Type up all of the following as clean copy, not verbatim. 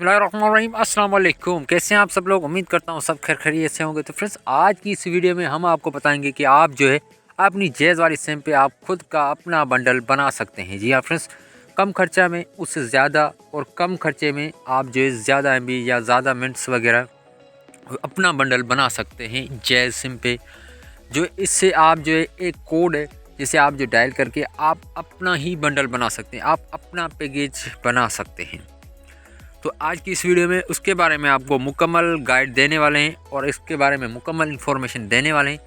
बिस्मिल्लाहिर्रहमानिर्रहीम अस्सलाम वालेकुम। कैसे हैं आप सब लोग? उम्मीद करता हूँ सब खैर खैरियत से होंगे। तो फ्रेंड्स, आज की इस वीडियो में हम आपको बताएंगे कि आप जो है अपनी जैज़ वाली सिम पे आप खुद का अपना बंडल बना सकते हैं। जी हाँ फ्रेंड्स, कम खर्चा में उससे ज़्यादा और कम खर्चे में आप जो है ज़्यादा MB या ज़्यादा मिनट्स वगैरह अपना बंडल बना सकते हैं जैज़ सिम पे। जो इससे आप जो है एक कोड है जिसे आप जो डायल करके आप अपना ही बंडल बना सकते हैं, आप अपना पैकेज बना सकते हैं। तो आज की इस वीडियो में उसके बारे में आपको मुकम्मल गाइड देने वाले हैं और इसके बारे में मुकम्मल इन्फॉर्मेशन देने वाले हैं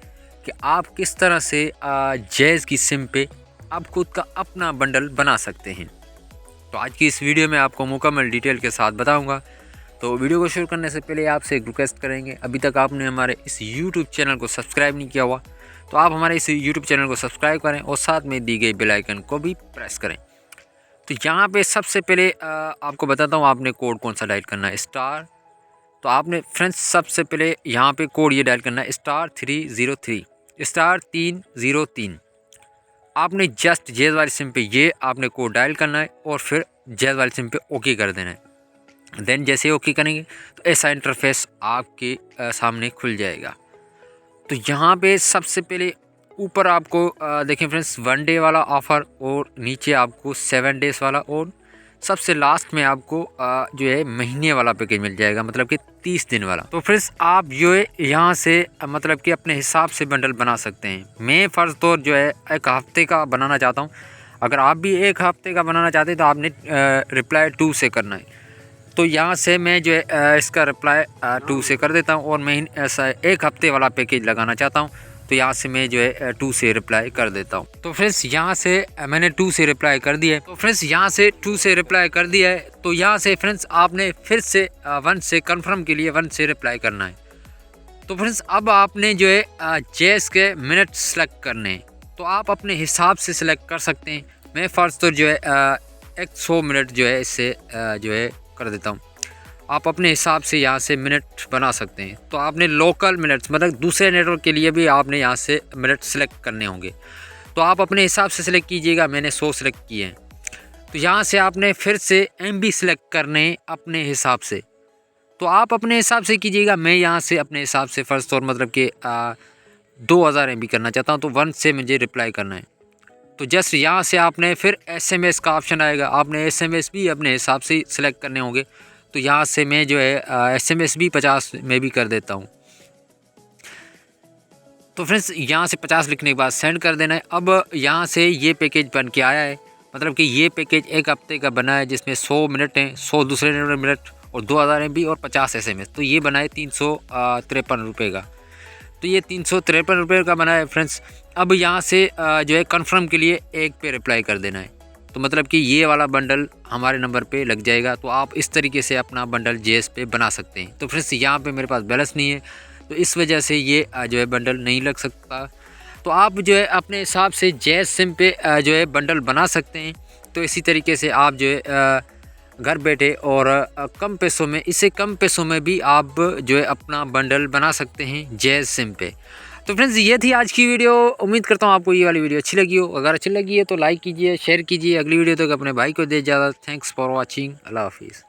कि आप किस तरह से जैज़ की सिम पे आप खुद का अपना बंडल बना सकते हैं। तो आज की इस वीडियो में आपको मुकम्मल डिटेल के साथ बताऊंगा। तो वीडियो को शुरू करने से पहले आपसे एक रिक्वेस्ट करेंगे, अभी तक आपने हमारे इस यूट्यूब चैनल को सब्सक्राइब नहीं किया हुआ तो आप हमारे इस यूट्यूब चैनल को सब्सक्राइब करें और साथ में दी गई बेल आइकन को भी प्रेस करें। तो यहाँ पे सबसे पहले आपको बताता हूँ आपने कोड कौन सा डायल करना है, स्टार। तो आपने फ्रेंड्स सबसे पहले यहाँ पे कोड ये डायल करना है *303 *303। आपने जस्ट जैज़ वाली सिम पे ये आपने कोड डायल करना है और फिर जैज़ वाली सिम पे ओके कर देना है। देन जैसे ओके करेंगे तो ऐसा इंटरफेस आपके सामने खुल जाएगा। तो यहाँ पे सबसे पहले ऊपर आपको देखें फ्रेंड्स 1 डे वाला ऑफ़र और नीचे आपको 7 डेज़ वाला और सबसे लास्ट में आपको जो है महीने वाला पैकेज मिल जाएगा, मतलब कि 30 दिन वाला। तो फ्रेंड्स आप जो है यहाँ से मतलब कि अपने हिसाब से बंडल बना सकते हैं। मैं फ़र्ज़ तौर जो है एक हफ़्ते का बनाना चाहता हूँ। अगर आप भी एक हफ़्ते का बनाना चाहते हैं तो आपने रिप्लाई 2 से करना है। तो यहाँ से मैं जो है इसका रिप्लाई 2 से कर देता हूँ और मैं ऐसा एक हफ़्ते वाला पैकेज लगाना चाहता हूँ। तो यहाँ से मैं जो है 2 से रिप्लाई कर देता हूँ। तो फ्रेंड्स यहाँ से मैंने 2 से रिप्लाई कर दिया है। तो फ्रेंड्स यहाँ से 2 से रिप्लाई कर दिया है। तो यहाँ से फ्रेंड्स आपने फिर से 1 से कन्फर्म के लिए 1 से रिप्लाई करना है। तो फ्रेंड्स अब आपने जो है जैज़ के मिनट सेलेक्ट करने हैं। तो आप अपने हिसाब से सिलेक्ट कर सकते हैं। मैं फ़र्ज़ तो जो है 100 मिनट जो है इससे जो है कर देता हूँ। आप अपने हिसाब से यहाँ से मिनट बना सकते हैं। तो आपने लोकल मिनट्स मतलब दूसरे नेटवर्क के लिए भी आपने यहाँ से मिनट सेलेक्ट करने होंगे। तो आप अपने हिसाब से सिलेक्ट कीजिएगा, मैंने 100 सेलेक्ट किए हैं। तो यहाँ से आपने फिर से MB सेलेक्ट करने अपने हिसाब से। तो आप अपने हिसाब से कीजिएगा, मैं यहाँ से अपने हिसाब से फ़र्ज़ तौर मतलब कि 2000 MB करना चाहता हूँ। तो 1 से मुझे रिप्लाई करना है। तो जस्ट यहाँ से आपने फिर SMS का ऑप्शन आएगा, आपने SMS भी अपने हिसाब से सिलेक्ट करने होंगे। तो यहाँ से मैं जो है SMS भी 50 में भी कर देता हूँ। तो फ्रेंड्स यहाँ से 50 लिखने के बाद सेंड कर देना है। अब यहाँ से ये पैकेज बन के आया है, मतलब कि ये पैकेज एक हफ्ते का बना है जिसमें 100 मिनट हैं, 100 दूसरे मिनट और 2000 MB और 50 SMS। तो ये बना है 353 रुपये का। तो ये 353 रुपये का बना है फ्रेंड्स। अब यहाँ से जो है कन्फर्म के लिए एक पे रिप्लाई कर देना है। तो मतलब कि ये वाला बंडल हमारे नंबर पे लग जाएगा। तो आप इस तरीके से अपना बंडल जैज़ पे बना सकते हैं। तो फ्रेंड्स यहाँ पे मेरे पास बैलेंस नहीं है तो इस वजह से ये जो है बंडल नहीं लग सकता। तो आप जो है अपने हिसाब से जैज़ सिम पे जो है बंडल बना सकते हैं। तो इसी तरीके से आप जो है घर बैठे और कम पैसों में, इससे कम पैसों में भी आप जो है अपना बंडल बना सकते हैं जैज़ सिम पे। तो फ्रेंड्स ये थी आज की वीडियो। उम्मीद करता हूँ आपको ये वाली वीडियो अच्छी लगी हो। अगर अच्छी लगी है तो लाइक कीजिए, शेयर कीजिए। अगली वीडियो तक अपने भाई को दे इजाज़त। Thanks for watching. अल्लाह हाफिज़।